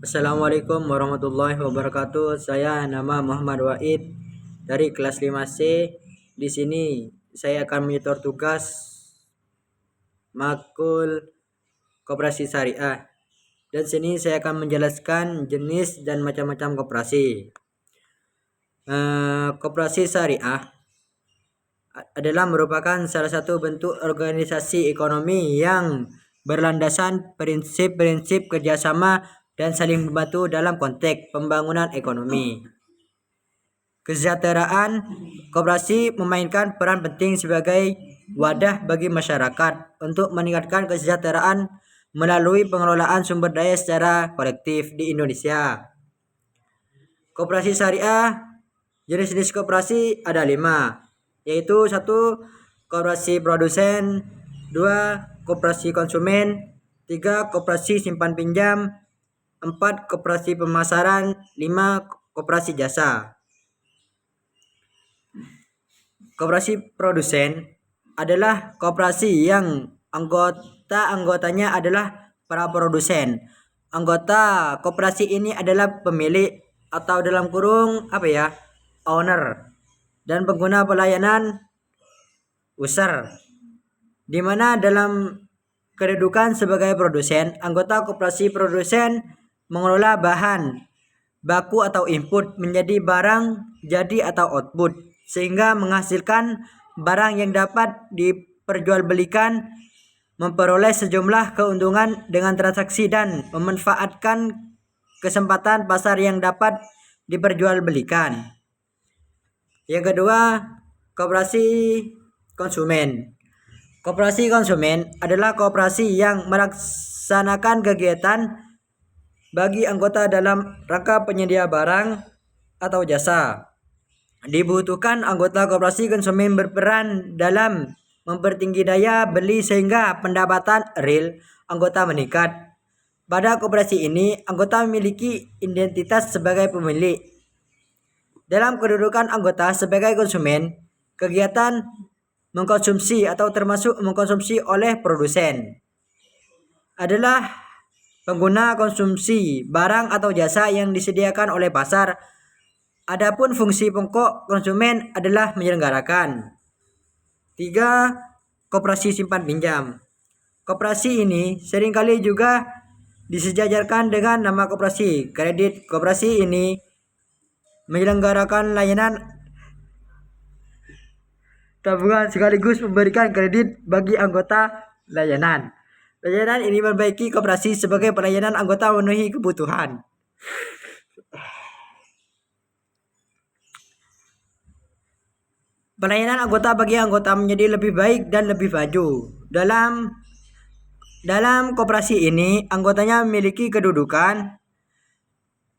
Assalamualaikum warahmatullahi wabarakatuh. Saya nama Muhammad Wahid dari kelas 5C. Di sini saya akan menyetor tugas makul koperasi syariah. Dan sini saya akan menjelaskan jenis dan macam-macam koperasi. Koperasi syariah adalah merupakan salah satu bentuk organisasi ekonomi yang berlandasan prinsip-prinsip kerjasama dan saling membantu dalam konteks pembangunan ekonomi. Kesejahteraan koperasi memainkan peran penting sebagai wadah bagi masyarakat untuk meningkatkan kesejahteraan melalui pengelolaan sumber daya secara kolektif di Indonesia. Koperasi syariah, jenis-jenis koperasi ada 5, yaitu 1. Koperasi produsen, 2. Koperasi konsumen, 3. Koperasi simpan pinjam, 4. Koperasi pemasaran, 5. Koperasi jasa. Koperasi produsen adalah koperasi yang anggotanya adalah para produsen. Anggota koperasi ini adalah pemilik atau dalam kurung owner dan pengguna pelayanan user, di mana dalam kedudukan sebagai produsen, anggota koperasi produsen mengelola bahan baku atau input menjadi barang jadi atau output, sehingga menghasilkan barang yang dapat diperjualbelikan, memperoleh sejumlah keuntungan dengan transaksi dan memanfaatkan kesempatan pasar yang dapat diperjualbelikan. Yang kedua, koperasi konsumen. Koperasi konsumen adalah koperasi yang melaksanakan kegiatan bagi anggota dalam rangka penyedia barang atau jasa. Dibutuhkan anggota koperasi konsumen berperan dalam mempertinggi daya beli sehingga pendapatan real anggota meningkat. Pada koperasi ini, anggota memiliki identitas sebagai pemilik. Dalam kedudukan anggota sebagai konsumen, kegiatan mengkonsumsi atau termasuk mengkonsumsi oleh produsen adalah pengguna konsumsi barang atau jasa yang disediakan oleh pasar. Adapun fungsi pokok konsumen adalah menyelenggarakan. 3. Koperasi simpan pinjam. Koperasi ini seringkali juga disejajarkan dengan nama koperasi kredit. Koperasi ini menyelenggarakan layanan tabungan sekaligus memberikan kredit bagi anggota layanan. Layanan ini memperbaiki koperasi sebagai pelayanan anggota memenuhi kebutuhan. Pelayanan anggota bagi anggota menjadi lebih baik dan lebih maju. Dalam koperasi ini, anggotanya memiliki kedudukan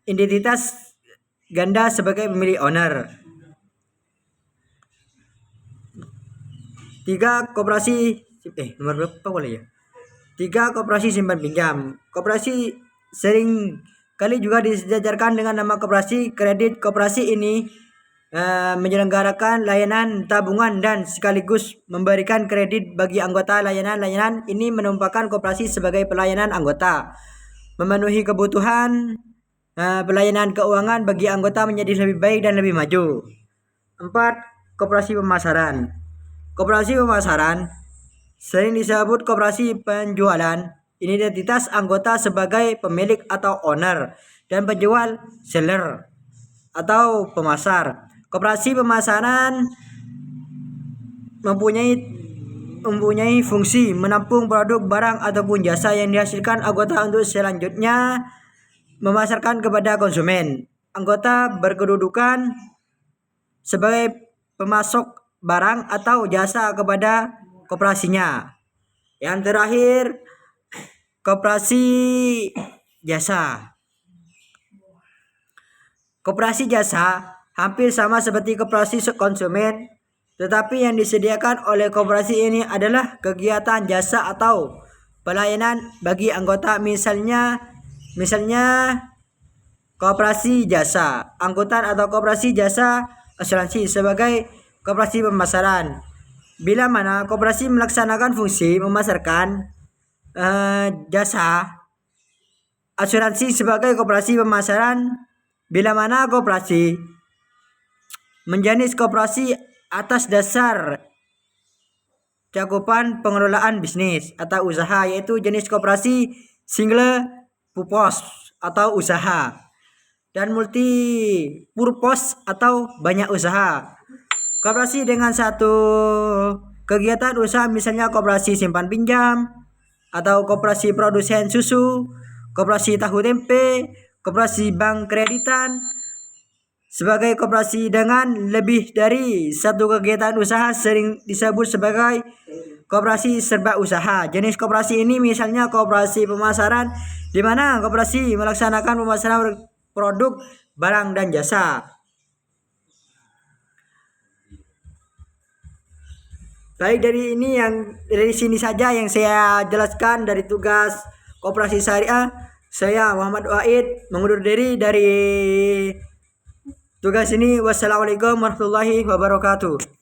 identitas ganda sebagai pemilik owner. 3. Koperasi nomor berapa boleh ya? 3. Koperasi simpan pinjam. Koperasi sering kali juga disejajarkan dengan nama koperasi kredit. Koperasi ini menyelenggarakan layanan tabungan dan sekaligus memberikan kredit bagi anggota. Layanan ini menumpahkan koperasi sebagai pelayanan anggota, memenuhi kebutuhan pelayanan keuangan bagi anggota menjadi lebih baik dan lebih maju. 4. Koperasi pemasaran. Koperasi pemasaran sering disebut koperasi penjualan. Identitas anggota sebagai pemilik atau owner dan penjual seller atau pemasar. Koperasi pemasaran mempunyai fungsi menampung produk, barang ataupun jasa yang dihasilkan anggota untuk selanjutnya memasarkan kepada konsumen. Anggota berkedudukan sebagai pemasok barang atau jasa kepada koperasinya. Yang terakhir, koperasi jasa. Koperasi jasa hampir sama seperti koperasi konsumen, tetapi yang disediakan oleh koperasi ini adalah kegiatan jasa atau pelayanan bagi anggota. Misalnya koperasi jasa angkutan atau koperasi jasa asuransi sebagai koperasi pemasaran. Bila mana koperasi melaksanakan fungsi memasarkan jasa asuransi sebagai koperasi pemasaran bila mana koperasi menjenis koperasi atas dasar cakupan pengelolaan bisnis atau usaha, yaitu jenis koperasi single purpose atau usaha dan multi purpose atau banyak usaha. Koperasi dengan satu kegiatan usaha misalnya koperasi simpan pinjam atau koperasi produsen susu, koperasi tahu tempe, koperasi bank kreditan. Sebagai koperasi dengan lebih dari satu kegiatan usaha sering disebut sebagai koperasi serba usaha. Jenis koperasi ini misalnya koperasi pemasaran, di mana koperasi melaksanakan pemasaran produk, barang dan jasa. Baik, dari sini saja yang saya jelaskan dari tugas koperasi syariah. Saya Muhammad Wahid mengundur diri dari tugas ini. Wassalamualaikum warahmatullahi wabarakatuh.